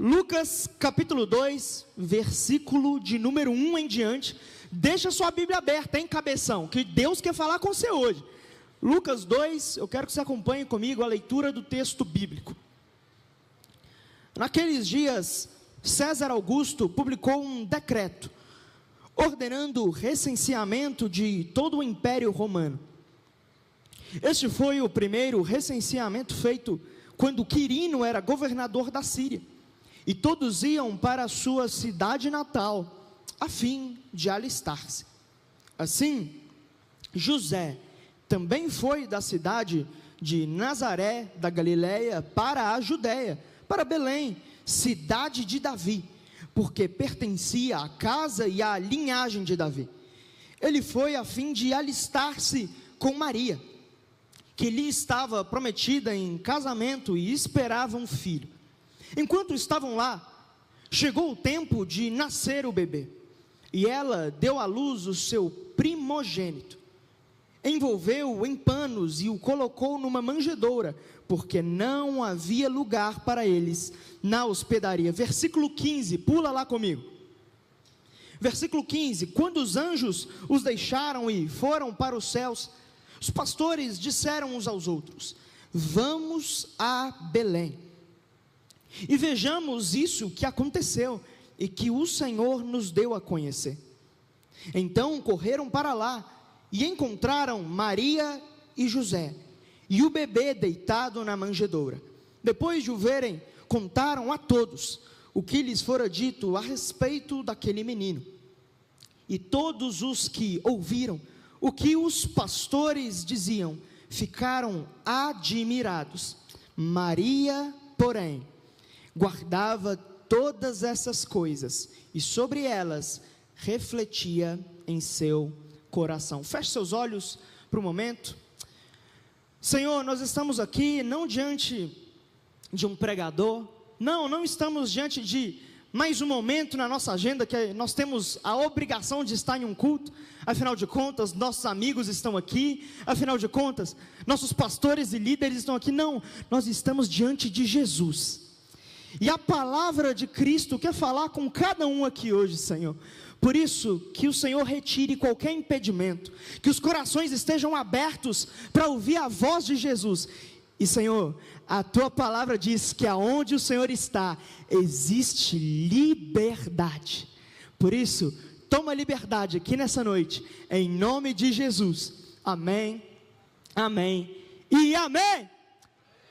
Lucas capítulo 2, versículo de número 1 em diante. Deixa sua Bíblia aberta, hein, cabeção, que Deus quer falar com você hoje. Lucas 2, eu quero que você acompanhe comigo a leitura do texto bíblico. Naqueles dias, César Augusto publicou um decreto, ordenando o recenseamento de todo o Império Romano. Este foi o primeiro recenseamento feito quando Quirino era governador da Síria, e todos iam para a sua cidade natal, a fim de alistar-se. Assim, José também foi da cidade de Nazaré, da Galileia, para a Judéia, para Belém, cidade de Davi, porque pertencia à casa e à linhagem de Davi. Ele foi a fim de alistar-se com Maria, que lhe estava prometida em casamento e esperava um filho. Enquanto estavam lá, chegou o tempo de nascer o bebê, e ela deu à luz o seu primogênito, envolveu-o em panos e o colocou numa manjedoura, porque não havia lugar para eles na hospedaria. Versículo 15, pula lá comigo. Versículo 15, quando os anjos os deixaram e foram para os céus, os pastores disseram uns aos outros: vamos a Belém, e vejamos isso que aconteceu, e que o Senhor nos deu a conhecer. Então correram para lá, e encontraram Maria e José, e o bebê deitado na manjedoura. Depois de o verem, contaram a todos o que lhes fora dito a respeito daquele menino. E todos os que ouviram o que os pastores diziam, ficaram admirados. Maria, porém, guardava todas essas coisas, e sobre elas refletia em seu coração. Feche seus olhos para o momento. Senhor, nós estamos aqui não diante de um pregador, não estamos diante de mais um momento na nossa agenda, que nós temos a obrigação de estar em um culto, afinal de contas, nossos amigos estão aqui, afinal de contas, nossos pastores e líderes estão aqui. Não, nós estamos diante de Jesus, e a palavra de Cristo quer falar com cada um aqui hoje, Senhor. Por isso, que o Senhor retire qualquer impedimento, que os corações estejam abertos para ouvir a voz de Jesus. E Senhor, a Tua palavra diz que aonde o Senhor está, existe liberdade. Por isso, toma liberdade aqui nessa noite, em nome de Jesus. Amém, amém e amém.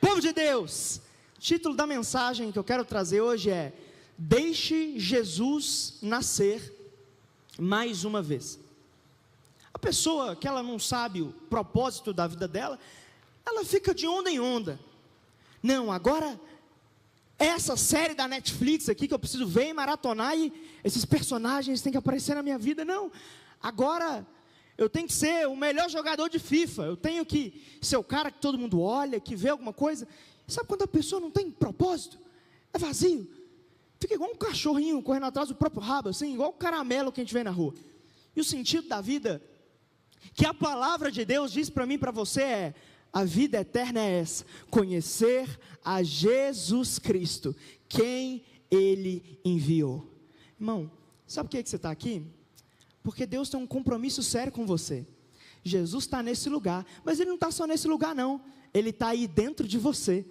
Povo de Deus, o título da mensagem que eu quero trazer hoje é: deixe Jesus nascer mais uma vez. A pessoa que ela não sabe o propósito da vida dela, ela fica de onda em onda. Não, agora essa série da Netflix aqui que eu preciso ver e maratonar, e esses personagens têm que aparecer na minha vida. Não, agora eu tenho que ser o melhor jogador de FIFA, eu tenho que ser o cara que todo mundo olha, que vê alguma coisa. Sabe quando a pessoa não tem propósito? É vazio, fica igual um cachorrinho correndo atrás do próprio rabo, assim, igual o caramelo que a gente vê na rua. E o sentido da vida, que a palavra de Deus diz para mim e para você é: a vida eterna é essa, conhecer a Jesus Cristo, quem Ele enviou. Irmão, sabe por que você está aqui? Porque Deus tem um compromisso sério com você. Jesus está nesse lugar, mas Ele não está só nesse lugar não, Ele está aí dentro de você.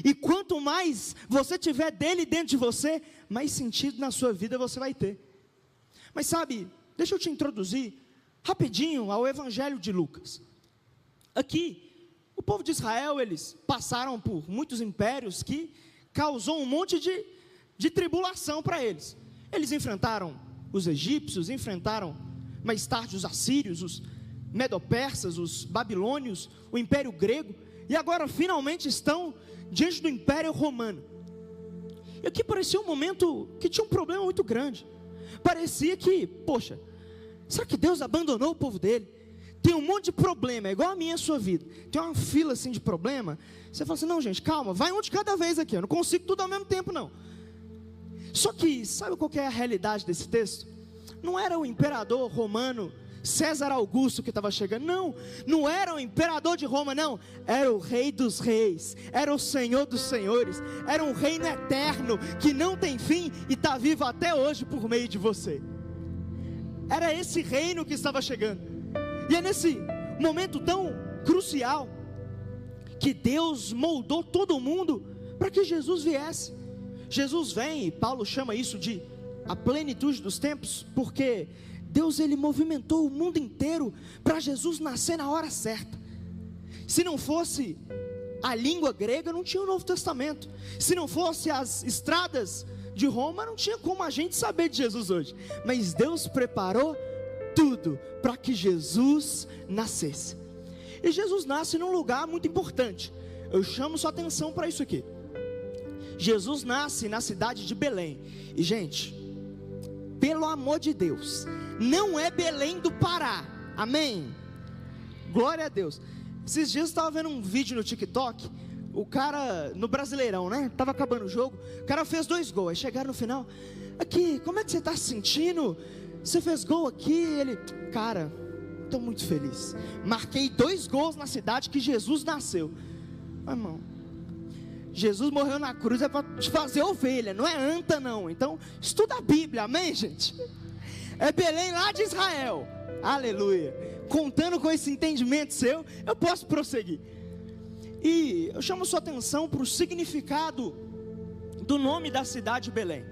E quanto mais você tiver dele dentro de você, mais sentido na sua vida você vai ter. Mas sabe, deixa eu te introduzir rapidinho ao Evangelho de Lucas. Aqui, o povo de Israel, eles passaram por muitos impérios que causou um monte de tribulação para eles. Eles enfrentaram os egípcios, enfrentaram mais tarde os assírios, os medo-persas, os babilônios, o império grego, e agora finalmente estão diante do Império Romano. E aqui parecia um momento que tinha um problema muito grande. Parecia que, poxa, será que Deus abandonou o povo dele? Tem um monte de problema, é igual a minha e a sua vida. Tem uma fila assim de problema. Você fala assim: não, gente, calma, vai um de cada vez aqui, eu não consigo tudo ao mesmo tempo não. Só que, sabe qual que é a realidade desse texto? Não era o imperador romano César Augusto que estava chegando. Não, não era o imperador de Roma, não. Era o rei dos reis, era o senhor dos senhores, era um reino eterno, que não tem fim e está vivo até hoje por meio de você. Era esse reino que estava chegando. E é nesse momento tão crucial que Deus moldou todo mundo para que Jesus viesse. Jesus vem, e Paulo chama isso de a plenitude dos tempos, porque Deus, ele movimentou o mundo inteiro para Jesus nascer na hora certa. Se não fosse a língua grega, não tinha o Novo Testamento. Se não fosse as estradas de Roma, não tinha como a gente saber de Jesus hoje. Mas Deus preparou tudo para que Jesus nascesse. E Jesus nasce num lugar muito importante. Eu chamo sua atenção para isso aqui. Jesus nasce na cidade de Belém. E gente, pelo amor de Deus, não é Belém do Pará, amém? Glória a Deus. Esses dias eu estava vendo um vídeo no TikTok. O cara, no Brasileirão, né? Estava acabando o jogo, o cara fez 2 gols. Aí chegaram no final: aqui, como é que você está se sentindo? Você fez gol aqui? Ele: cara, estou muito feliz. Marquei 2 gols na cidade que Jesus nasceu. Irmão, Jesus morreu na cruz é para te fazer ovelha, não é anta não. Então estuda a Bíblia, amém, gente? É Belém lá de Israel, aleluia. Contando com esse entendimento seu, eu posso prosseguir. E eu chamo sua atenção para o significado do nome da cidade de Belém.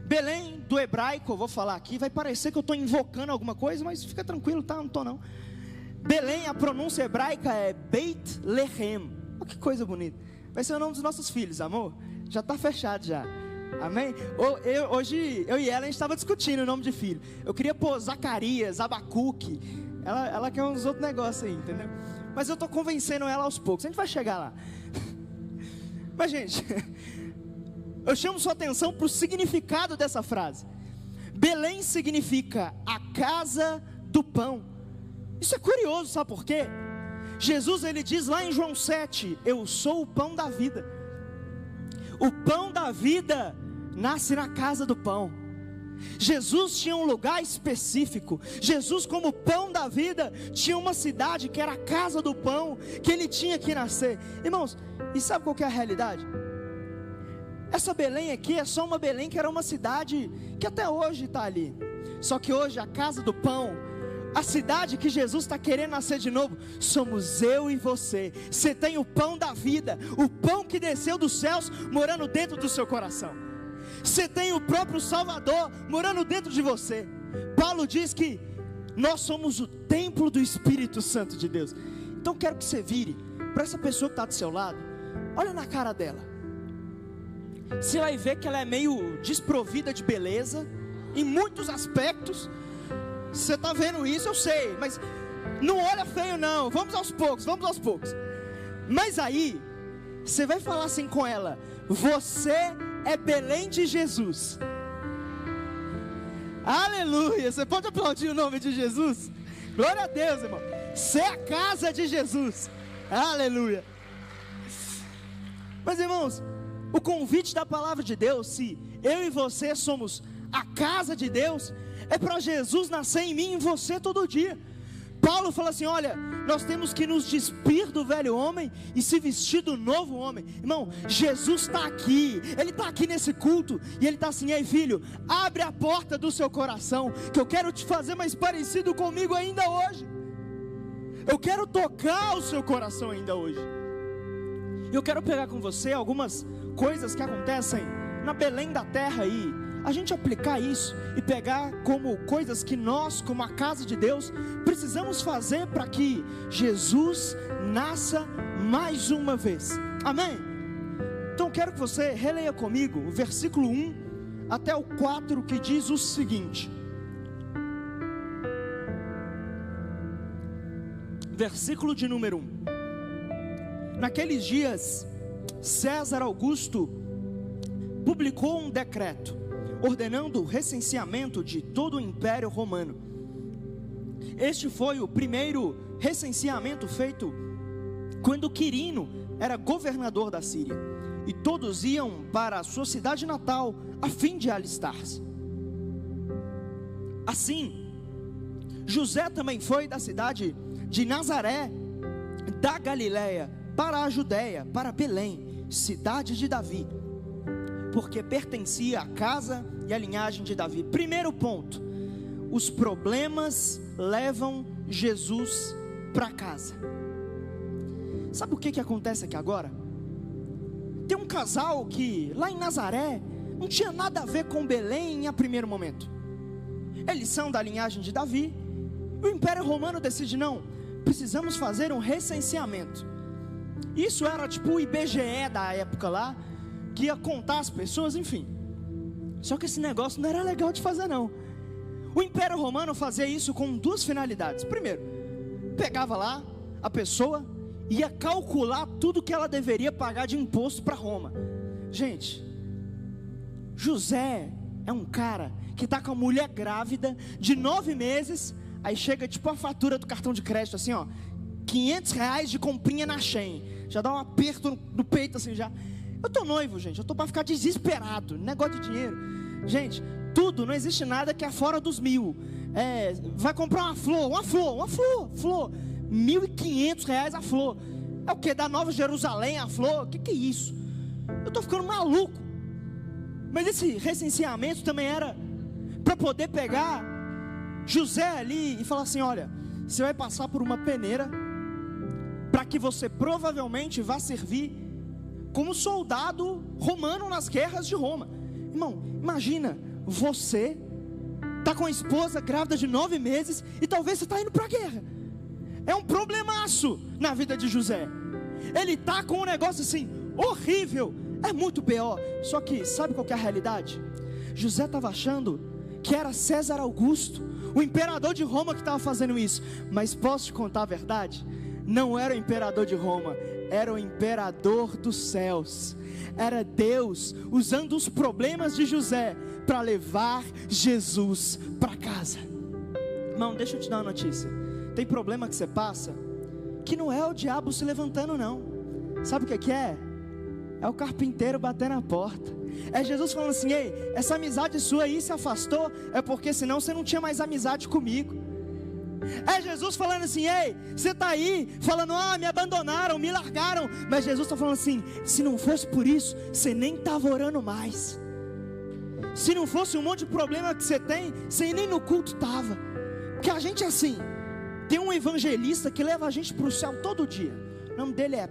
Belém, do hebraico, eu vou falar aqui, vai parecer que eu estou invocando alguma coisa, mas fica tranquilo, tá? Não estou não. Belém, a pronúncia hebraica é Beit Lehem. Olha que coisa bonita. Vai ser o nome dos nossos filhos, amor. Já está fechado já. Amém? Hoje eu e ela, a gente estava discutindo o nome de filho. Eu queria pôr Zacarias, Abacuque. Ela quer uns outros negócios aí, entendeu? Mas eu estou convencendo ela aos poucos. A gente vai chegar lá. Mas gente, eu chamo sua atenção para o significado dessa frase. Belém significa a casa do pão. Isso é curioso, sabe por quê? Jesus, ele diz lá em João 7, eu sou o pão da vida. O pão da vida nasce na casa do pão. Jesus tinha um lugar específico. Jesus, como pão da vida, tinha uma cidade que era a casa do pão, que ele tinha que nascer. Irmãos, e sabe qual que é a realidade? Essa Belém aqui é só uma Belém que era uma cidade que até hoje está ali. Só que hoje a casa do pão, a cidade que Jesus está querendo nascer de novo, somos eu e você. Você tem o pão da vida, o pão que desceu dos céus, morando dentro do seu coração. Você tem o próprio Salvador morando dentro de você. Paulo diz que nós somos o templo do Espírito Santo de Deus. Então quero que você vire para essa pessoa que está do seu lado. Olha na cara dela. Você vai ver que ela é meio desprovida de beleza em muitos aspectos. Você está vendo isso, eu sei, mas não olha feio não, vamos aos poucos. Mas aí, você vai falar assim com ela: você é Belém de Jesus. Aleluia, você pode aplaudir o nome de Jesus? Glória a Deus, irmão. Você é a casa de Jesus. Aleluia. Mas irmãos, o convite da palavra de Deus, se eu e você somos a casa de Deus, é para Jesus nascer em mim e em você todo dia. Paulo fala assim: olha, nós temos que nos despir do velho homem e se vestir do novo homem. Irmão, Jesus está aqui, Ele está aqui nesse culto, e Ele está assim: ei filho, abre a porta do seu coração, que eu quero te fazer mais parecido comigo ainda hoje. Eu quero tocar o seu coração ainda hoje. E eu quero pegar com você algumas coisas que acontecem na Belém da terra aí, a gente aplicar isso e pegar como coisas que nós, como a casa de Deus, precisamos fazer para que Jesus nasça mais uma vez. Amém? Então quero que você releia comigo o versículo 1 até o 4, que diz o seguinte. Versículo de número 1. Naqueles dias, César Augusto publicou um decreto ordenando o recenseamento de todo o Império Romano. Este foi o primeiro recenseamento feito quando Quirino era governador da Síria, e todos iam para a sua cidade natal a fim de alistar-se. Assim, José também foi da cidade de Nazaré, da Galiléia, para a Judéia, para Belém, cidade de Davi, porque pertencia à casa e à linhagem de Davi. Primeiro ponto: os problemas levam Jesus para casa. Sabe o que acontece aqui agora? Tem um casal que lá em Nazaré não tinha nada a ver com Belém a primeiro momento. Eles são da linhagem de Davi. O Império Romano decide: não, precisamos fazer um recenseamento. Isso era tipo o IBGE da época lá, que ia contar as pessoas, enfim. Só que esse negócio não era legal de fazer não. O Império Romano fazia isso com duas finalidades. Primeiro, pegava lá a pessoa, ia calcular tudo que ela deveria pagar de imposto para Roma. Gente, José é um cara que está com a mulher grávida de 9 meses, aí chega tipo a fatura do cartão de crédito assim, ó, R$500 de comprinha na Shein, já dá um aperto no peito assim já. Eu tô noivo, gente, eu tô para ficar desesperado, negócio de dinheiro. Gente, tudo, não existe nada que é fora dos 1.000. Vai comprar uma flor, R$1.500 a flor. É o que? Da Nova Jerusalém a flor? O que é isso? Eu tô ficando maluco. Mas esse recenseamento também era para poder pegar José ali e falar assim: olha, você vai passar por uma peneira, para que você provavelmente vá servir como soldado romano nas guerras de Roma. Irmão, imagina, você está com a esposa grávida de 9 meses e talvez você está indo para a guerra. É um problemaço na vida de José. Ele está com um negócio assim, horrível, é muito pior. Só que, sabe qual que é a realidade? José estava achando que era César Augusto, o imperador de Roma, que estava fazendo isso. Mas posso te contar a verdade? Não era o imperador de Roma, era o imperador dos céus. Era Deus usando os problemas de José para levar Jesus para casa. Irmão, deixa eu te dar uma notícia. Tem problema que você passa que não é o diabo se levantando não. Sabe o que é? É o carpinteiro batendo na porta. É Jesus falando assim: ei, essa amizade sua aí se afastou, é porque senão você não tinha mais amizade comigo. É Jesus falando assim: ei, você está aí falando, me abandonaram, me largaram. Mas Jesus está falando assim: se não fosse por isso, você nem estava orando mais. Se não fosse um monte de problema que você tem, você nem no culto estava. Porque a gente é assim. Tem um evangelista que leva a gente para o céu todo dia. O nome dele é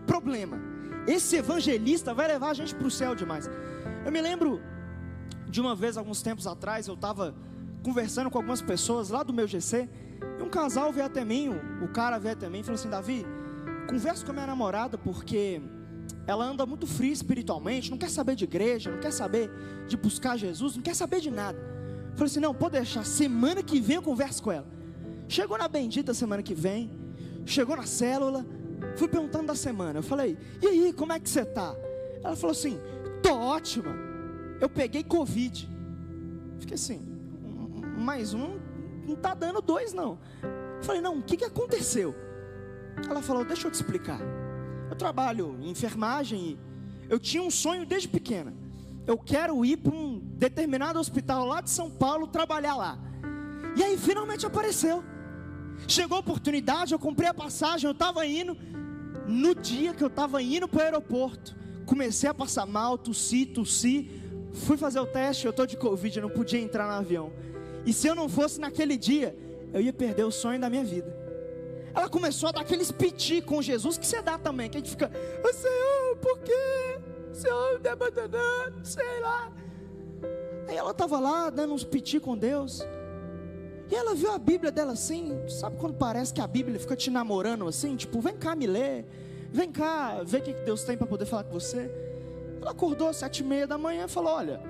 Problema. Esse evangelista vai levar a gente para o céu demais. Eu me lembro de uma vez, alguns tempos atrás, eu estava conversando com algumas pessoas lá do meu GC, e um casal veio até mim, o cara veio até mim e falou assim: Davi, converso com a minha namorada porque ela anda muito fria espiritualmente, não quer saber de igreja, não quer saber de buscar Jesus, não quer saber de nada. Eu falei assim: não, pode deixar, semana que vem eu converso com ela. Chegou na bendita semana que vem, chegou na célula, fui perguntando da semana, eu falei: e aí, como é que você está? Ela falou assim: tô ótima, eu peguei Covid. Fiquei assim: mais um, não está dando 2 não. Eu falei: não, o que aconteceu? Ela falou: deixa eu te explicar. Eu trabalho em enfermagem e eu tinha um sonho desde pequena. Eu quero ir para um determinado hospital lá de São Paulo, trabalhar lá. E aí finalmente apareceu. Chegou a oportunidade, eu comprei a passagem, eu estava indo. No dia que eu estava indo para o aeroporto, comecei a passar mal, tossi. Fui fazer o teste, eu estou de Covid, eu não podia entrar no avião. E se eu não fosse naquele dia, eu ia perder o sonho da minha vida. Ela começou a dar aqueles piti com Jesus que você dá também, que a gente fica: Senhor, por quê? O Senhor me abandonando, sei lá. Aí ela estava lá dando uns piti com Deus, e ela viu a Bíblia dela assim. Sabe quando parece que a Bíblia fica te namorando assim? Tipo, vem cá me ler, vem cá ver o que Deus tem para poder falar com você. Ela acordou às 7h30 da manhã e falou: olha,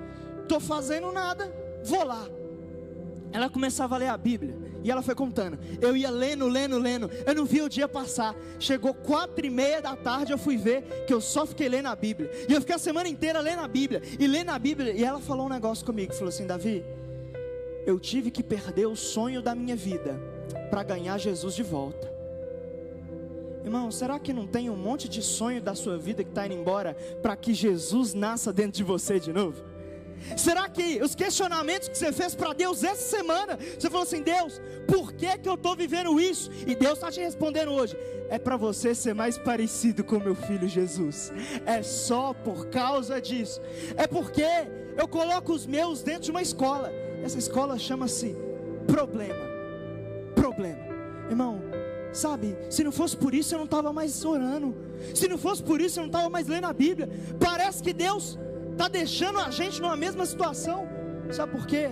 estou fazendo nada, vou lá. Ela começava a ler a Bíblia, e ela foi contando. Eu ia lendo, eu não vi o dia passar. Chegou 4h30 da tarde, eu fui ver que eu só fiquei lendo a Bíblia. E eu fiquei a semana inteira lendo a Bíblia, e ela falou um negócio comigo, falou assim: Davi, eu tive que perder o sonho da minha vida para ganhar Jesus de volta. Irmão, será que não tem um monte de sonho da sua vida que está indo embora para que Jesus nasça dentro de você de novo? Será que os questionamentos que você fez para Deus essa semana, você falou assim: Deus, por que eu estou vivendo isso? E Deus está te respondendo hoje: é para você ser mais parecido com meu filho Jesus. É só por causa disso. É porque eu coloco os meus dentro de uma escola. Essa escola chama-se problema. Irmão, sabe, se não fosse por isso eu não estava mais orando. Se não fosse por isso eu não estava mais lendo a Bíblia. Parece que Deus está deixando a gente numa mesma situação. Sabe por quê?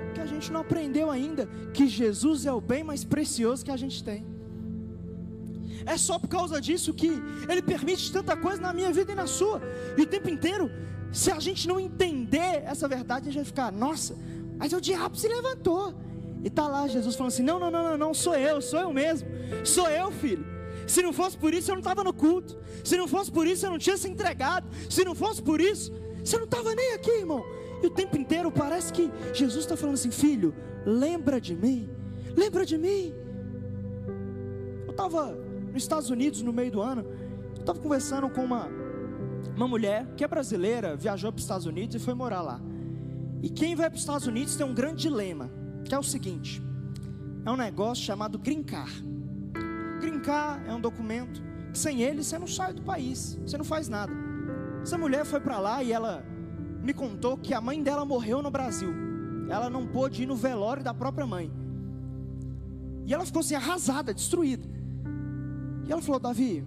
Porque a gente não aprendeu ainda que Jesus é o bem mais precioso que a gente tem. É só por causa disso que Ele permite tanta coisa na minha vida e na sua. E o tempo inteiro, se a gente não entender essa verdade, a gente vai ficar: nossa, mas o diabo se levantou. E está lá Jesus falando assim: não, sou eu mesmo. Sou eu, filho. Se não fosse por isso eu não estava no culto. Se não fosse por isso eu não tinha se entregado. Se não fosse por isso, você não estava nem aqui, irmão. E o tempo inteiro parece que Jesus está falando assim: filho, lembra de mim. Lembra de mim. Eu estava nos Estados Unidos no meio do ano. Eu estava conversando com uma mulher que é brasileira, viajou para os Estados Unidos e foi morar lá. E quem vai para os Estados Unidos tem um grande dilema, que é o seguinte: é um negócio chamado Green Card. Green Card é um documento que sem ele você não sai do país, você não faz nada. Essa mulher foi para lá e ela me contou que a mãe dela morreu no Brasil. Ela não pôde ir no velório da própria mãe. E ela ficou assim, arrasada, destruída. E ela falou: Davi,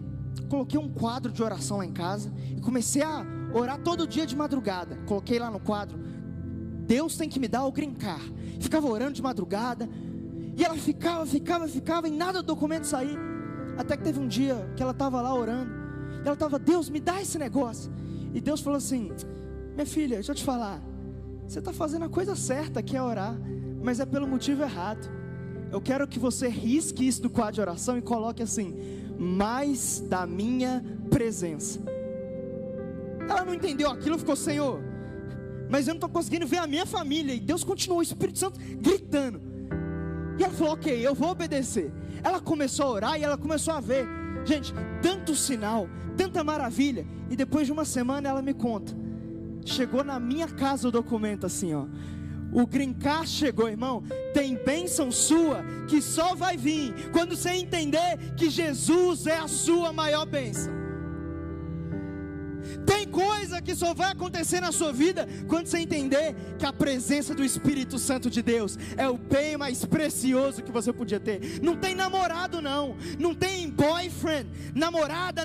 coloquei um quadro de oração lá em casa e comecei a orar todo dia de madrugada. Coloquei lá no quadro: Deus tem que me dar o Green Card. Ficava orando de madrugada. E ela ficava, e nada do documento sair. Até que teve um dia que ela estava lá orando. E ela estava: Deus, me dá esse negócio. E Deus falou assim: minha filha, deixa eu te falar, você está fazendo a coisa certa, que é orar, mas é pelo motivo errado. Eu quero que você risque isso do quadro de oração e coloque assim: mais da minha presença. Ela não entendeu aquilo, ficou: Senhor, mas eu não estou conseguindo ver a minha família. E Deus continuou, o Espírito Santo gritando. E ela falou: ok, eu vou obedecer. Ela começou a orar e ela começou a ver, gente, tanto sinal, tanta maravilha. E depois de uma semana ela me conta: chegou na minha casa o documento assim, ó. O Green Card chegou, irmão. Tem bênção sua que só vai vir quando você entender que Jesus é a sua maior bênção. Tem coisa que só vai acontecer na sua vida quando você entender que a presença do Espírito Santo de Deus é o bem mais precioso que você podia ter. Não tem namorado não, não tem boyfriend, namorado,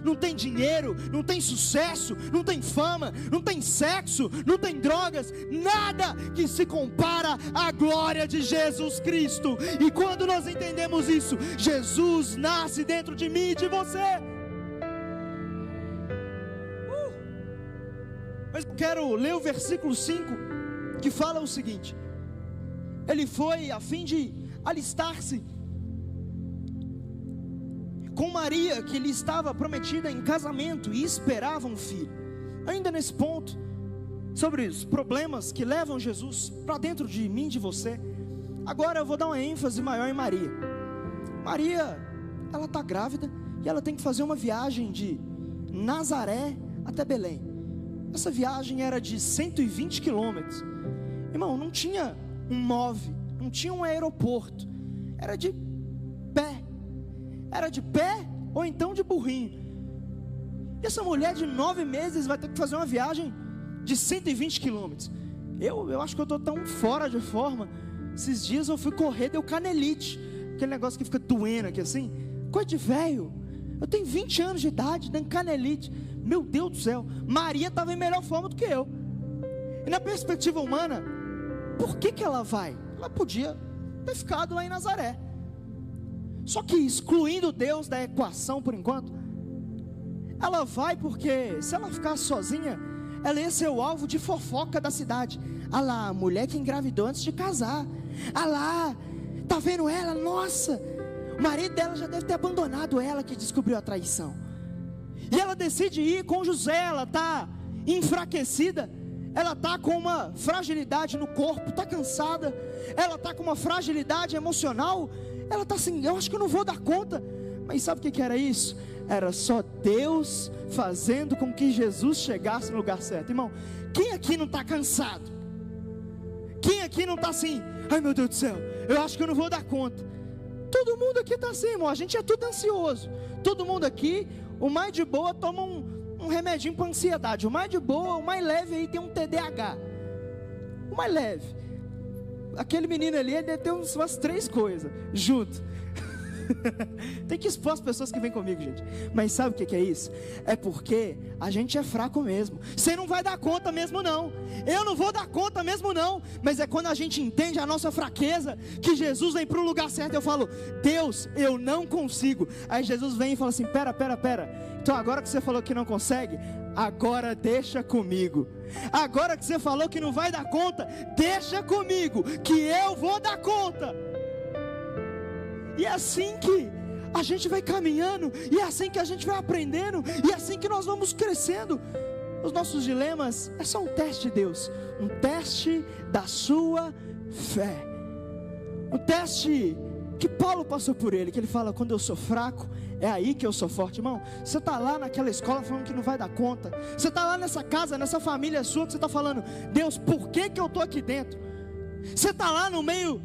não tem dinheiro, não tem sucesso, não tem fama, não tem sexo, não tem drogas, nada que se compara à glória de Jesus Cristo. E quando nós entendemos isso, Jesus nasce dentro de mim e de você. Mas eu quero ler o versículo 5, que fala o seguinte: ele foi a fim de alistar-se com Maria, que lhe estava prometida em casamento, e esperava um filho. Ainda nesse ponto, sobre os problemas que levam Jesus para dentro de mim, de você, agora eu vou dar uma ênfase maior em Maria. Maria, ela está grávida, e ela tem que fazer uma viagem de Nazaré até Belém. Essa viagem era de 120 quilômetros. Irmão, não tinha um MOV, não tinha um aeroporto. Era de pé. Era de pé ou então de burrinho. E essa mulher de 9 meses vai ter que fazer uma viagem de 120 quilômetros. Eu acho que eu estou tão fora de forma. Esses dias eu fui correr, deu canelite. Aquele negócio que fica doendo aqui assim. Coisa de velho. Eu tenho 20 anos de idade, dando canelite. Meu Deus do céu, Maria estava em melhor forma do que eu. E na perspectiva humana, por que ela vai? Ela podia ter ficado lá em Nazaré. Só que excluindo Deus da equação por enquanto, ela vai porque se ela ficasse sozinha, ela ia ser o alvo de fofoca da cidade. Ah lá, a mulher que engravidou antes de casar. Ah lá, tá vendo ela? Nossa, o marido dela já deve ter abandonado ela, que descobriu a traição. E ela decide ir com José. Ela está enfraquecida, ela está com uma fragilidade no corpo, está cansada, ela está com uma fragilidade emocional, ela está assim: eu acho que eu não vou dar conta. Mas sabe o que era isso? era só Deus fazendo com que Jesus chegasse no lugar certo. Irmão, quem aqui não está cansado? Quem aqui não está assim, ai meu Deus do céu, eu acho que eu não vou dar conta? Todo mundo aqui está assim, irmão, a gente é tudo ansioso. Todo mundo aqui, o mais de boa toma um remedinho para ansiedade. O mais de boa, o mais leve aí tem um TDAH. O mais leve. Aquele menino ali, ele deve ter umas 3 coisas junto. Tem que expor as pessoas que vêm comigo, gente. Mas sabe o que é isso? É porque a gente é fraco mesmo. Você não vai dar conta mesmo não. Eu não vou dar conta mesmo não. Mas é quando a gente entende a nossa fraqueza, que Jesus vem para o lugar certo. Eu falo, Deus, eu não consigo. Aí Jesus vem e fala assim, pera. Então agora que você falou que não consegue, agora deixa comigo. Agora que você falou que não vai dar conta, deixa comigo, que eu vou dar conta. E é assim que a gente vai caminhando, e é assim que a gente vai aprendendo, e é assim que nós vamos crescendo. Os nossos dilemas é só um teste de Deus, um teste da sua fé, um teste que Paulo passou por ele, que ele fala, quando eu sou fraco, é aí que eu sou forte. Irmão, você está lá naquela escola falando que não vai dar conta, você está lá nessa casa, nessa família sua, que você está falando, Deus, por que eu estou aqui dentro? Você está lá no meio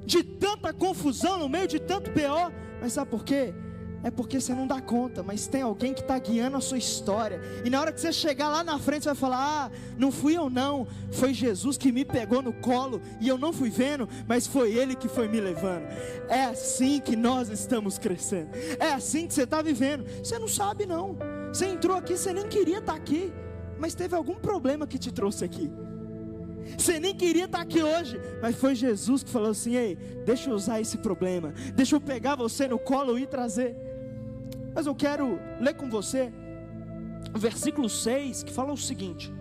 de tanta confusão, no meio de tanto BO, mas sabe por quê? É porque você não dá conta, mas tem alguém que está guiando a sua história, e na hora que você chegar lá na frente, você vai falar, não fui eu não, foi Jesus que me pegou no colo, e eu não fui vendo, mas foi Ele que foi me levando. É assim que nós estamos crescendo, é assim que você está vivendo. Você não sabe não, você entrou aqui, você nem queria estar aqui, mas teve algum problema que te trouxe aqui. Você nem queria estar aqui hoje, mas foi Jesus que falou assim, ei, deixa eu usar esse problema, deixa eu pegar você no colo e trazer. Mas eu quero ler com você o versículo 6, que fala o seguinte: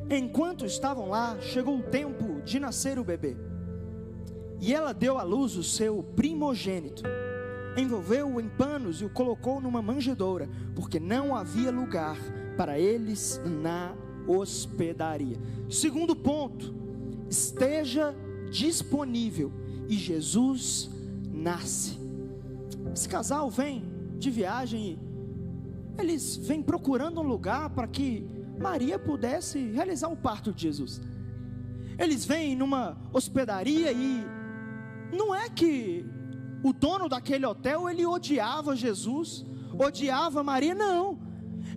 enquanto estavam lá, chegou o tempo de nascer o bebê, e ela deu à luz o seu primogênito, envolveu-o em panos e o colocou numa manjedoura, porque não havia lugar para eles na hospedaria. Segundo ponto, esteja disponível, e Jesus nasce. Esse casal vem de viagem, eles vêm procurando um lugar para que Maria pudesse realizar o parto de Jesus. Eles vêm numa hospedaria, e não é que o dono daquele hotel, ele odiava Jesus, odiava Maria, não.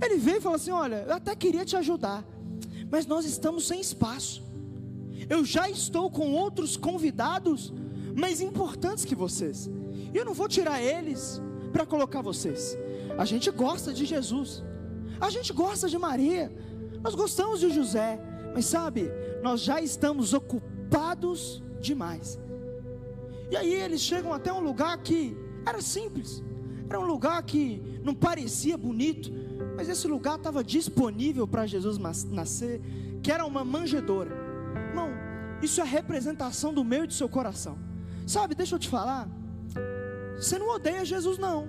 Ele veio e falou assim, olha, eu até queria te ajudar, mas nós estamos sem espaço. Eu já estou com outros convidados mais importantes que vocês, e eu não vou tirar eles para colocar vocês. A gente gosta de Jesus, a gente gosta de Maria, nós gostamos de José, mas sabe, nós já estamos ocupados demais. E aí eles chegam até um lugar que era simples, era um lugar que não parecia bonito, mas esse lugar estava disponível para Jesus nascer, que era uma manjedoura. Irmão, isso é a representação do meu e do seu coração. Sabe, deixa eu te falar, você não odeia Jesus não.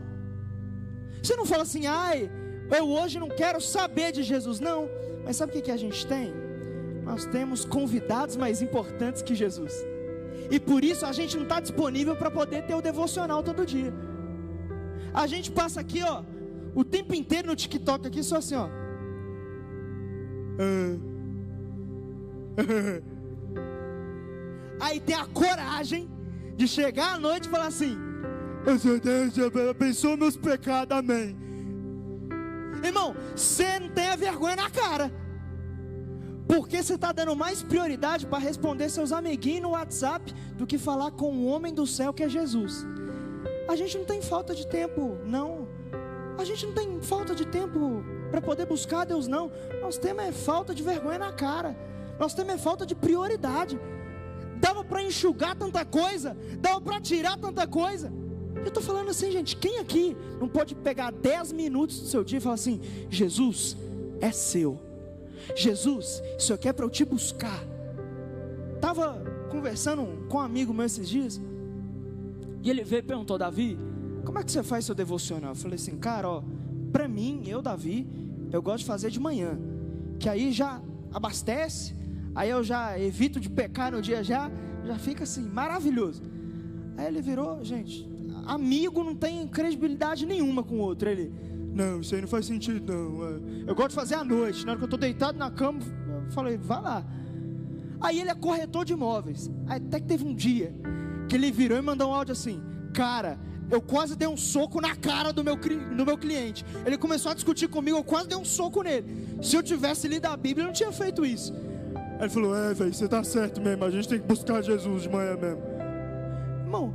Você não fala assim, ai, eu hoje não quero saber de Jesus, não. Mas sabe o que a gente tem? Nós temos convidados mais importantes que Jesus, e por isso a gente não está disponível para poder ter o devocional todo dia. A gente passa aqui, ó, o tempo inteiro no TikTok aqui, só assim, ó. Aí tem a coragem de chegar à noite e falar assim, Deus abençoa meus pecados, amém. Irmão, você não tem a vergonha na cara, porque você está dando mais prioridade para responder seus amiguinhos no WhatsApp do que falar com o homem do céu que é Jesus. A gente não tem falta de tempo, não. A gente não tem falta de tempo para poder buscar Deus, não. Nós temos é falta de vergonha na cara. Nós temos é falta de prioridade. Dava para enxugar tanta coisa, dava para tirar tanta coisa. Eu estou falando assim, gente, quem aqui não pode pegar 10 minutos do seu dia e falar assim, Jesus, é seu. Jesus, isso aqui é para eu te buscar. Estava conversando com um amigo meu esses dias, e ele veio e perguntou, Davi, como é que você faz seu devocional? Eu falei assim, cara, ó, para mim, Davi, eu gosto de fazer de manhã, que aí já abastece, aí eu já evito de pecar no dia, já fica assim, maravilhoso. Aí ele virou, gente, amigo não tem credibilidade nenhuma com o outro. Ele, não, isso aí não faz sentido não. Eu gosto de fazer à noite, na hora que eu estou deitado na cama, eu falei, vai lá. Aí ele é corretor de imóveis. Até que teve um dia que ele virou e mandou um áudio assim: cara, eu quase dei um soco na cara do meu cliente. Ele começou a discutir comigo, eu quase dei um soco nele. Se eu tivesse lido a Bíblia, eu não tinha feito isso. Aí ele falou, velho, você tá certo mesmo, a gente tem que buscar Jesus de manhã mesmo. Irmão,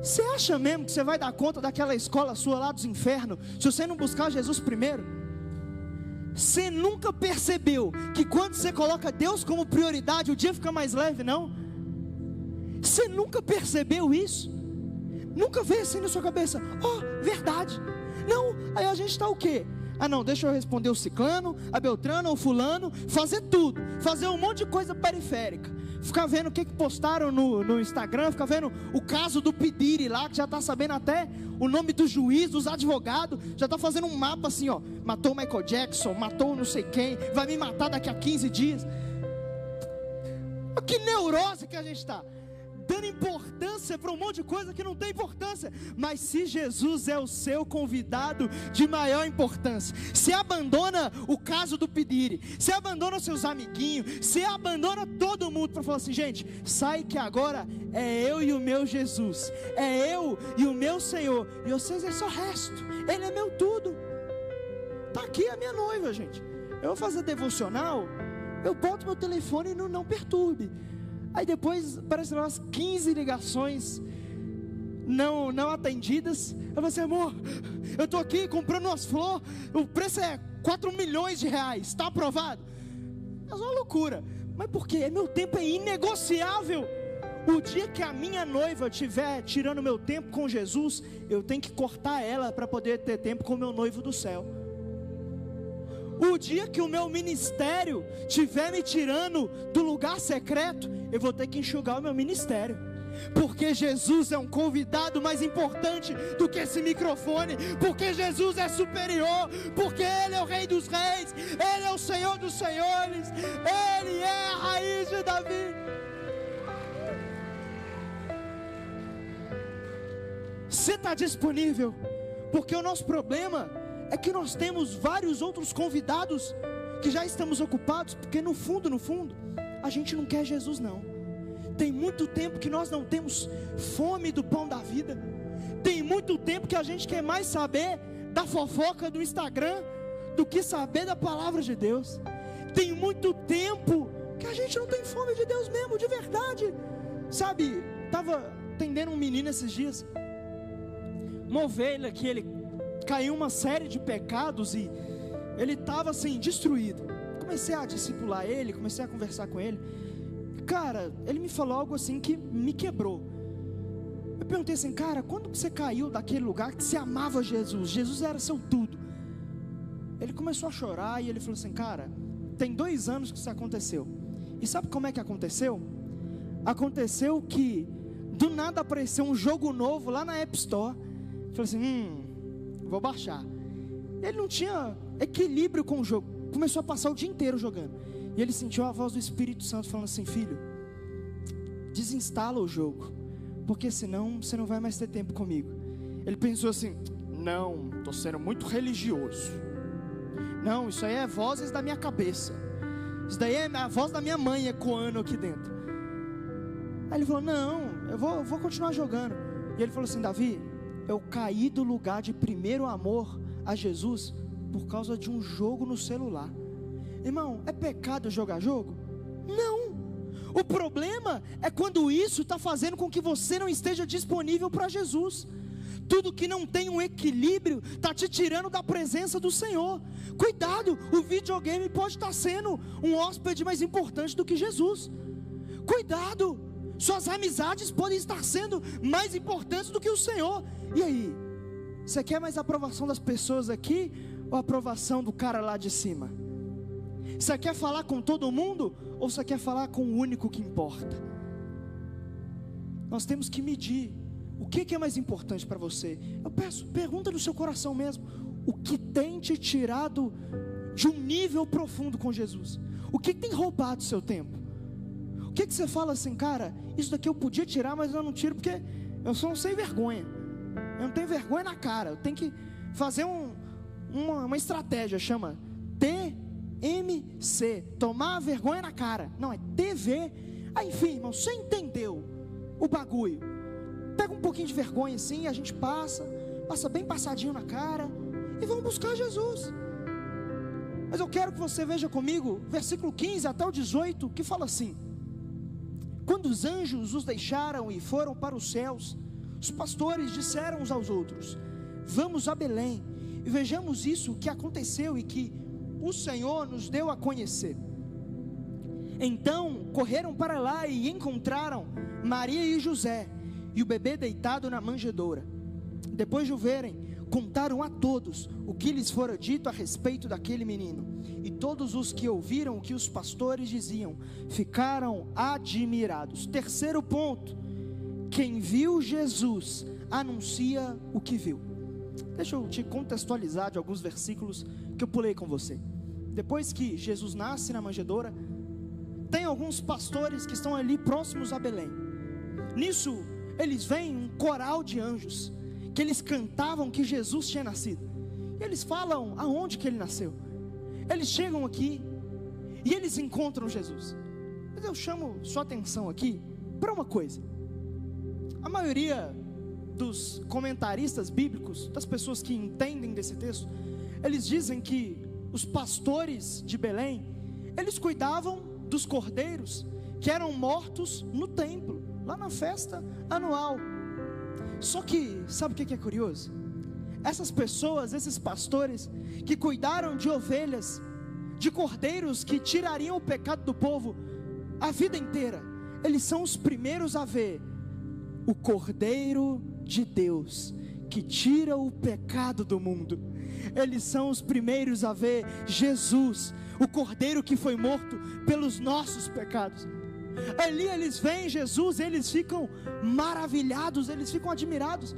você acha mesmo que você vai dar conta daquela escola sua lá dos infernos, se você não buscar Jesus primeiro? Você nunca percebeu que quando você coloca Deus como prioridade, o dia fica mais leve, não? Você nunca percebeu isso? Nunca veio assim na sua cabeça, verdade. Não, aí a gente está o quê? Não, deixa eu responder o ciclano, a beltrano, o fulano, fazer tudo, fazer um monte de coisa periférica, ficar vendo o que postaram no Instagram, ficar vendo o caso do Pediri lá, que já está sabendo até o nome do juiz, dos advogados, já está fazendo um mapa assim, matou o Michael Jackson, matou não sei quem, vai me matar daqui a 15 dias, que neurose que a gente está, dando importância para um monte de coisa que não tem importância. Mas se Jesus é o seu convidado de maior importância, se abandona o caso do Pediri, se abandona seus amiguinhos, se abandona todo mundo para falar assim, gente, sai que agora é eu e o meu Jesus, é eu e o meu Senhor, e vocês é só resto, Ele é meu tudo. Está aqui a minha noiva, gente. Eu vou fazer devocional, eu boto meu telefone no não perturbe. Aí depois aparecem umas 15 ligações não atendidas. Eu falei assim, amor, eu estou aqui comprando umas flores, o preço é 4 milhões de reais, está aprovado? É uma loucura, mas por quê? Meu tempo é inegociável. O dia que a minha noiva estiver tirando meu tempo com Jesus, eu tenho que cortar ela para poder ter tempo com o meu noivo do céu. O dia que o meu ministério estiver me tirando do lugar secreto, eu vou ter que enxugar o meu ministério, porque Jesus é um convidado mais importante do que esse microfone, porque Jesus é superior, porque Ele é o Rei dos Reis, Ele é o Senhor dos Senhores, Ele é a raiz de Davi. Você está disponível? Porque o nosso problema é que nós temos vários outros convidados que já estamos ocupados, porque no fundo, a gente não quer Jesus não. Tem muito tempo que nós não temos fome do pão da vida. Tem muito tempo que a gente quer mais saber da fofoca do Instagram do que saber da palavra de Deus. Tem muito tempo que a gente não tem fome de Deus mesmo, de verdade. Sabe, estava atendendo um menino esses dias, uma ovelha que ele caiu uma série de pecados e ele estava assim, destruído. Comecei a discipular ele, comecei a conversar com ele. Cara, ele me falou algo assim que me quebrou. Eu perguntei assim, cara, quando que você caiu daquele lugar que você amava Jesus? Jesus era seu tudo. Ele começou a chorar e ele falou assim, cara, tem 2 anos que isso aconteceu. E sabe como é que aconteceu? Aconteceu que do nada apareceu um jogo novo lá na App Store. Eu falei assim, vou baixar. Ele não tinha equilíbrio com o jogo, começou a passar o dia inteiro jogando, e ele sentiu a voz do Espírito Santo falando assim, filho, desinstala o jogo, porque senão você não vai mais ter tempo comigo. Ele pensou assim, não, estou sendo muito religioso, não, isso aí é vozes da minha cabeça, isso daí é a voz da minha mãe ecoando aqui dentro. Aí ele falou, não, eu vou continuar jogando. E ele falou assim, Davi, eu caí do lugar de primeiro amor a Jesus por causa de um jogo no celular. Irmão, é pecado jogar jogo? Não. O problema é quando isso está fazendo com que você não esteja disponível para Jesus. Tudo que não tem um equilíbrio está te tirando da presença do Senhor. Cuidado, o videogame pode estar sendo um hóspede mais importante do que Jesus. Cuidado, suas amizades podem estar sendo mais importantes do que o Senhor. E aí, você quer mais aprovação das pessoas aqui ou aprovação do cara lá de cima? Você quer falar com todo mundo ou você quer falar com o único que importa? Nós temos que medir o que é mais importante para você. Eu peço, pergunta no seu coração mesmo, o que tem te tirado de um nível profundo com Jesus? O que tem roubado o seu tempo? O que você fala assim, cara, isso daqui eu podia tirar, mas eu não tiro porque eu sou um sem vergonha. Eu não tenho vergonha na cara. Eu tenho que fazer uma estratégia, chama TMC, tomar vergonha na cara. Não, é TV. Aí, enfim, irmão, você entendeu o bagulho. Pega um pouquinho de vergonha assim, a gente passa bem passadinho na cara e vamos buscar Jesus. Mas eu quero que você veja comigo, versículo 15 até o 18, que fala assim: quando os anjos os deixaram e foram para os céus, os pastores disseram uns aos outros: vamos a Belém e vejamos isso que aconteceu e que o Senhor nos deu a conhecer. Então correram para lá e encontraram Maria e José e o bebê deitado na manjedoura. Depois de o verem, contaram a todos o que lhes fora dito a respeito daquele menino. E todos os que ouviram o que os pastores diziam ficaram admirados. Terceiro ponto: quem viu Jesus anuncia o que viu. Deixa eu te contextualizar de alguns versículos que eu pulei com você. Depois que Jesus nasce na manjedoura, tem alguns pastores que estão ali próximos a Belém. Nisso eles veem um coral de anjos, que eles cantavam que Jesus tinha nascido. E eles falam aonde que ele nasceu. Eles chegam aqui e eles encontram Jesus. Mas eu chamo sua atenção aqui para uma coisa. A maioria dos comentaristas bíblicos, das pessoas que entendem desse texto, eles dizem que os pastores de Belém, eles cuidavam dos cordeiros que eram mortos no templo, lá na festa anual. Só que, sabe o que é curioso? Essas pessoas, esses pastores que cuidaram de ovelhas, de cordeiros que tirariam o pecado do povo a vida inteira, eles são os primeiros a ver o Cordeiro de Deus que tira o pecado do mundo. Eles são os primeiros a ver Jesus, o Cordeiro que foi morto pelos nossos pecados. Ali eles veem Jesus, eles ficam maravilhados, eles ficam admirados,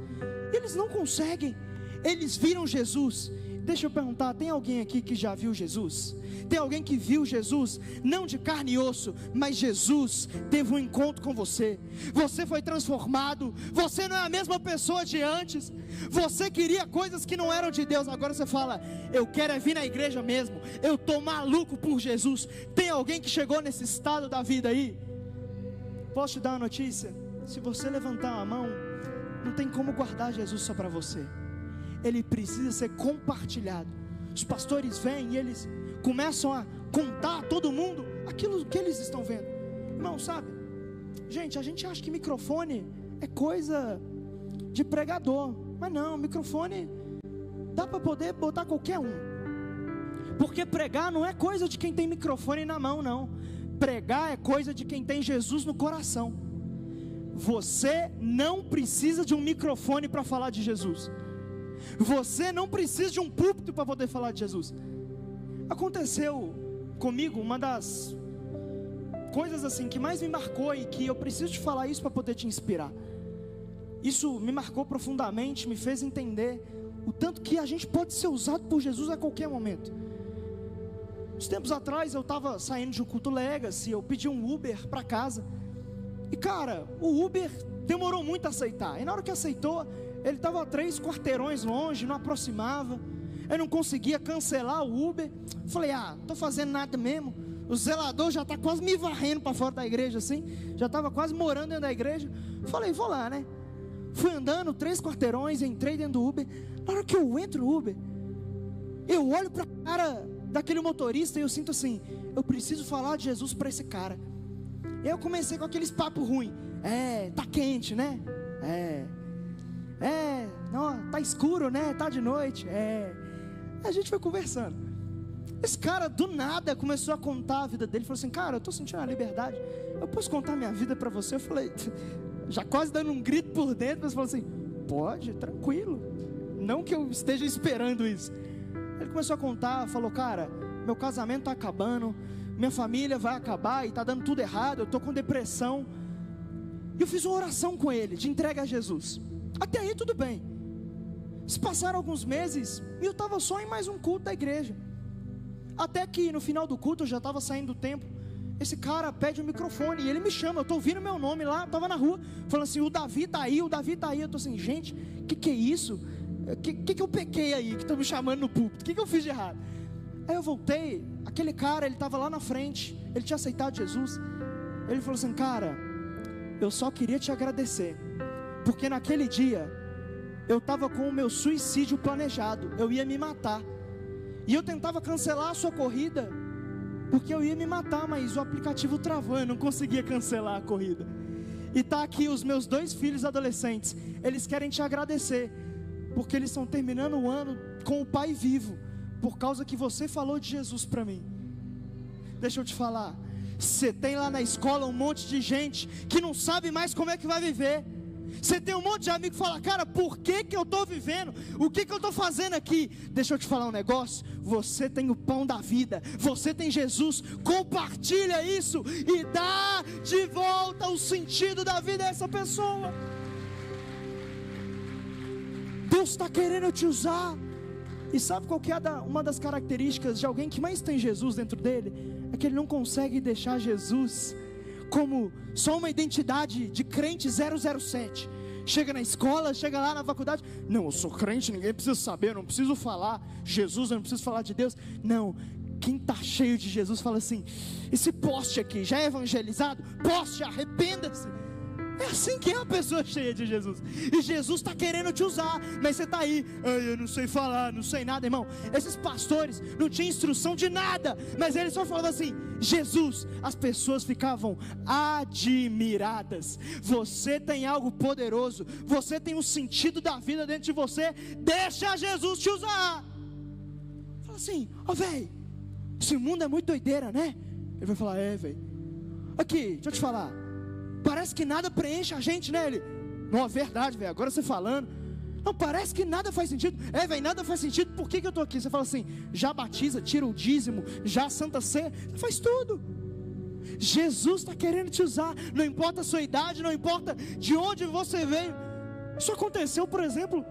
eles não conseguem, eles viram Jesus. Deixa eu perguntar, tem alguém aqui que já viu Jesus? Tem alguém que viu Jesus, não de carne e osso, mas Jesus teve um encontro com você, você foi transformado, você não é a mesma pessoa de antes, você queria coisas que não eram de Deus, agora você fala: eu quero é vir na igreja mesmo, eu estou maluco por Jesus. Tem alguém que chegou nesse estado da vida aí? Posso te dar uma notícia? Se você levantar a mão, não tem como guardar Jesus só para você, ele precisa ser compartilhado. Os pastores vêm e eles começam a contar a todo mundo aquilo que eles estão vendo. Irmão, sabe, gente, a gente acha que microfone é coisa de pregador, mas não, microfone dá para poder botar qualquer um, porque pregar não é coisa de quem tem microfone na mão, não. Pregar é coisa de quem tem Jesus no coração. Você não precisa de um microfone para falar de Jesus, você não precisa de um púlpito para poder falar de Jesus. Aconteceu comigo uma das coisas assim que mais me marcou, e que eu preciso te falar isso para poder te inspirar. Isso me marcou profundamente, me fez entender o tanto que a gente pode ser usado por Jesus a qualquer momento. Uns tempos atrás eu estava saindo de um culto Legacy, eu pedi um Uber para casa, e cara, o Uber demorou muito a aceitar, e na hora que aceitou, ele estava a 3 quarteirões longe, não aproximava, eu não conseguia cancelar o Uber. Falei: não estou fazendo nada mesmo, o zelador já está quase me varrendo para fora da igreja assim, já estava quase morando dentro da igreja. Falei: vou lá, né? Fui andando 3 quarteirões, entrei dentro do Uber. Na hora que eu entro no Uber, eu olho para a cara daquele motorista e eu sinto assim: eu preciso falar de Jesus para esse cara. Eu comecei com aqueles papos ruins: tá quente, né? Não, tá escuro, né? Tá de noite. A gente foi conversando. Esse cara do nada começou a contar a vida dele. Falou assim: cara, eu tô sentindo a liberdade, eu posso contar minha vida para você? Eu falei, já quase dando um grito por dentro, mas falou assim: pode, tranquilo, não que eu esteja esperando isso. Ele começou a contar, falou: cara, meu casamento tá acabando, minha família vai acabar e tá dando tudo errado, eu tô com depressão. E eu fiz uma oração com ele, de entrega a Jesus. Até aí tudo bem. Se passaram alguns meses e eu estava só em mais um culto da igreja. Até que no final do culto, eu já estava saindo do templo, esse cara pede o microfone e ele me chama, eu estou ouvindo meu nome lá, estava na rua, falando assim, o Davi está aí, eu estou assim, gente, que é isso? Que eu pequei aí, que estão me chamando no púlpito, que eu fiz de errado? Aí eu voltei, aquele cara, ele estava lá na frente, ele tinha aceitado Jesus, ele falou assim, cara, eu só queria te agradecer, porque naquele dia, eu estava com o meu suicídio planejado, eu ia me matar, e eu tentava cancelar a sua corrida, porque eu ia me matar, mas o aplicativo travou, eu não conseguia cancelar a corrida. E está aqui os meus 2 filhos adolescentes, eles querem te agradecer, porque eles estão terminando o ano com o pai vivo, por causa que você falou de Jesus para mim. Deixa eu te falar, você tem lá na escola um monte de gente, que não sabe mais como é que vai viver. Você tem um monte de amigo que fala, cara, por que eu estou vivendo? O que eu estou fazendo aqui? Deixa eu te falar um negócio, você tem o pão da vida, você tem Jesus, compartilha isso e dá de volta o sentido da vida a essa pessoa. Deus está querendo te usar. E sabe qual que é uma das características de alguém que mais tem Jesus dentro dele? É que ele não consegue deixar Jesus como só uma identidade de crente 007, chega na escola, chega lá na faculdade, não, eu sou crente, ninguém precisa saber, eu não preciso falar Jesus, eu não preciso falar de Deus. Não, quem está cheio de Jesus fala assim, esse poste aqui, já é evangelizado? Poste, arrependa-se. É assim que é a pessoa cheia de Jesus. E Jesus está querendo te usar, mas você está aí, eu não sei falar, não sei nada, irmão. Esses pastores não tinham instrução de nada, mas eles só falavam assim, Jesus. As pessoas ficavam admiradas. Você tem algo poderoso, você tem um sentido da vida dentro de você. Deixa Jesus te usar. Fala assim, velho, esse mundo é muito doideira, né? Ele vai falar, velho. Aqui, deixa eu te falar, parece que nada preenche a gente, né? Ele, não, é verdade, velho, agora você falando, não, parece que nada faz sentido. Velho, nada faz sentido, por que eu estou aqui? Você fala assim, já batiza, tira o dízimo, já Santa Sé, faz tudo. Jesus está querendo te usar, não importa a sua idade, não importa de onde você veio. Isso aconteceu, por exemplo,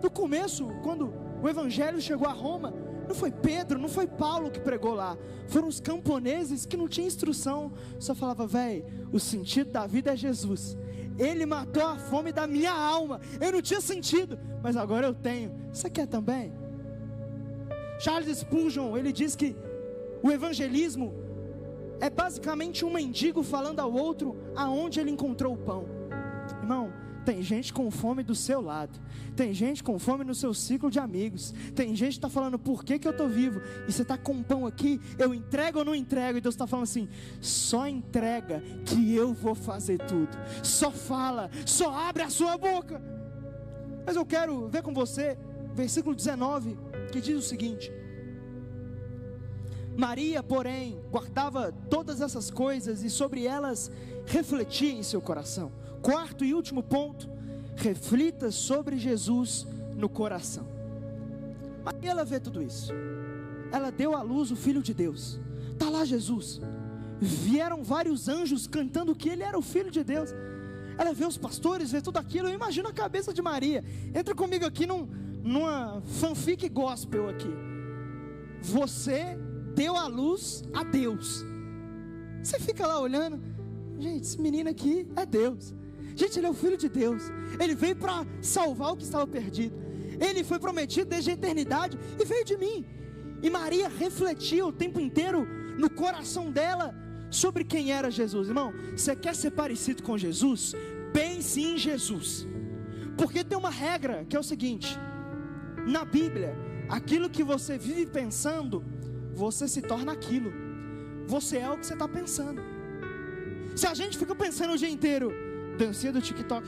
no começo, quando o Evangelho chegou a Roma. Não foi Pedro, não foi Paulo que pregou lá, foram os camponeses que não tinham instrução, só falava, velho, o sentido da vida é Jesus, Ele matou a fome da minha alma, eu não tinha sentido, mas agora eu tenho. Você quer também? Charles Spurgeon, ele diz que o evangelismo é basicamente um mendigo falando ao outro aonde ele encontrou o pão. Irmão, tem gente com fome do seu lado, tem gente com fome no seu ciclo de amigos, tem gente que está falando, por que eu estou vivo? E você está com um pão aqui, eu entrego ou não entrego? E Deus está falando assim, só entrega que eu vou fazer tudo, só fala, só abre a sua boca. Mas eu quero ver com você, versículo 19, que diz o seguinte: Maria, porém, guardava todas essas coisas e sobre elas refletia em seu coração. Quarto e último ponto, reflita sobre Jesus no coração. Maria, ela vê tudo isso, ela deu à luz o Filho de Deus, está lá Jesus, vieram vários anjos cantando que Ele era o Filho de Deus, ela vê os pastores, vê tudo aquilo. Eu imagino a cabeça de Maria. Entra comigo aqui numa fanfic gospel aqui. Você deu à luz a Deus. Você fica lá olhando, gente, esse menino aqui é Deus. Gente, Ele é o Filho de Deus. Ele veio para salvar o que estava perdido. Ele foi prometido desde a eternidade e veio de mim. E Maria refletia o tempo inteiro no coração dela sobre quem era Jesus. Irmão, você quer ser parecido com Jesus? Pense em Jesus. Porque tem uma regra que é o seguinte: na Bíblia, aquilo que você vive pensando, você se torna aquilo. Você é o que você está pensando. Se a gente fica pensando o dia inteiro, dancinha do TikTok,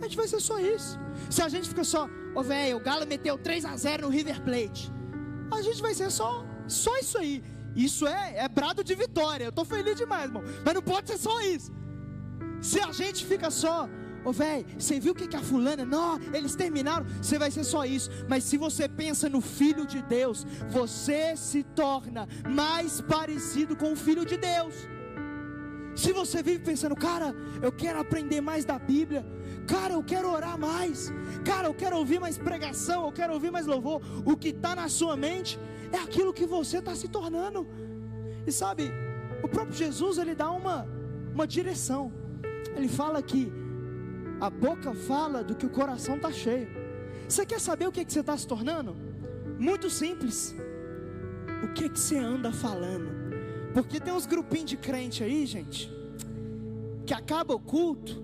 a gente vai ser só isso. Se a gente fica só, velho, o Galo meteu 3-0 no River Plate, a gente vai ser só isso aí. Isso é brado de vitória. Eu estou feliz demais, irmão, mas não pode ser só isso. Se a gente fica só, velho, você viu o que a fulana, não, eles terminaram, você vai ser só isso. Mas se você pensa no Filho de Deus, você se torna mais parecido com o Filho de Deus. Se você vive pensando, cara, eu quero aprender mais da Bíblia, cara, eu quero orar mais, cara, eu quero ouvir mais pregação, eu quero ouvir mais louvor, o que está na sua mente é aquilo que você está se tornando. E sabe, o próprio Jesus, ele dá uma direção. Ele fala que a boca fala do que o coração está cheio. Você quer saber o que você está se tornando? Muito simples. O que você anda falando? Porque tem uns grupinhos de crente aí, gente, que acaba o culto,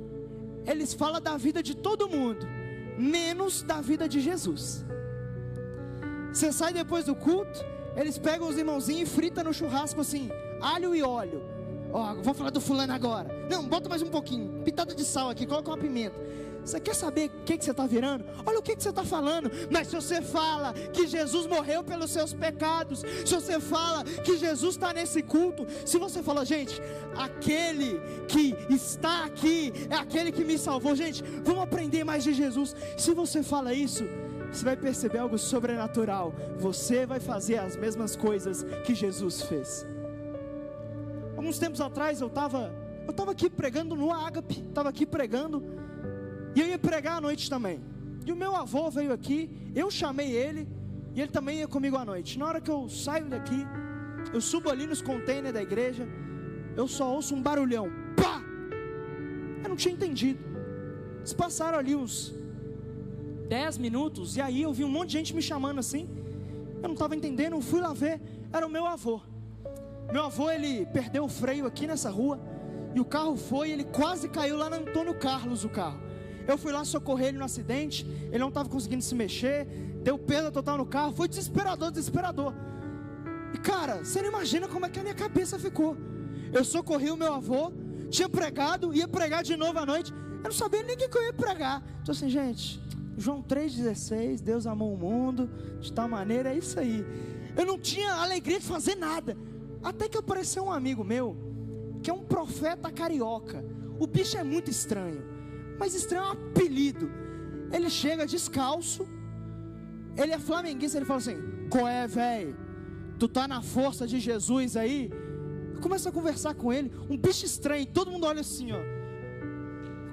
eles falam da vida de todo mundo, menos da vida de Jesus. Você sai depois do culto, eles pegam os irmãozinhos e fritam no churrasco assim, alho e óleo. Ó, vou falar do fulano agora. Não, bota mais um pouquinho, pitada de sal aqui, coloca uma pimenta. Você quer saber o que você está virando? Olha o que você está falando. Mas se você fala que Jesus morreu pelos seus pecados, se você fala que Jesus está nesse culto, se você fala, gente, aquele que está aqui é aquele que me salvou, gente, vamos aprender mais de Jesus. Se você fala isso, você vai perceber algo sobrenatural. Você vai fazer as mesmas coisas que Jesus fez. Alguns tempos atrás eu estava aqui pregando no Ágape, estava aqui pregando, e eu ia pregar à noite também. E o meu avô veio aqui, eu chamei ele, e ele também ia comigo à noite. Na hora que eu saio daqui, eu subo ali nos containers da igreja, eu só ouço um barulhão, pá! Eu não tinha entendido. Eles passaram ali uns 10 minutos, e aí eu vi um monte de gente me chamando assim, eu não estava entendendo, eu fui lá ver, era o meu avô. Meu avô, ele perdeu o freio aqui nessa rua, e o carro foi, ele quase caiu lá no Antônio Carlos, o carro. Eu fui lá socorrer ele no acidente, ele não estava conseguindo se mexer, deu perda total no carro, foi desesperador. E cara, você não imagina como é que a minha cabeça ficou. Eu socorri o meu avô, tinha pregado, ia pregar de novo à noite, eu não sabia nem o que eu ia pregar. Então assim, gente, João 3,16, Deus amou o mundo de tal maneira, é isso aí. Eu não tinha alegria de fazer nada, até que apareceu um amigo meu, que é um profeta carioca. O bicho é muito estranho, mas estranho é um apelido. Ele chega descalço, ele é flamenguista, ele fala assim, qual é, velho? Tu tá na força de Jesus aí? Eu comecei a conversar com ele, um bicho estranho, todo mundo olha assim, ó.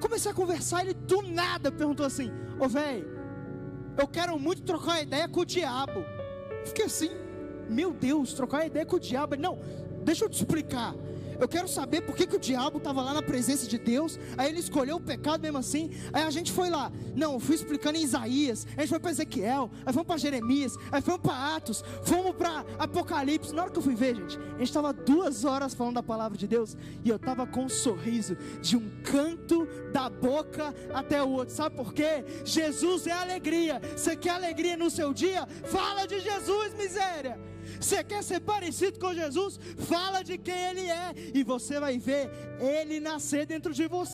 Comecei a conversar, ele do nada perguntou assim, ô velho, eu quero muito trocar uma ideia com o diabo. Fiquei assim, meu Deus, trocar uma ideia com o diabo. Ele, não, deixa eu te explicar. Eu quero saber por que o diabo estava lá na presença de Deus. Aí ele escolheu o pecado mesmo assim. Aí a gente foi lá. Não, eu fui explicando em Isaías. A gente foi para Ezequiel. Aí fomos para Jeremias. Aí fomos para Atos. Fomos para Apocalipse. Na hora que eu fui ver, gente, a gente estava 2 horas falando da palavra de Deus. E eu estava com um sorriso de um canto da boca até o outro. Sabe por quê? Jesus é alegria. Você quer alegria no seu dia? Fala de Jesus, miséria. Você quer ser parecido com Jesus? Fala de quem Ele é, e você vai ver Ele nascer dentro de você.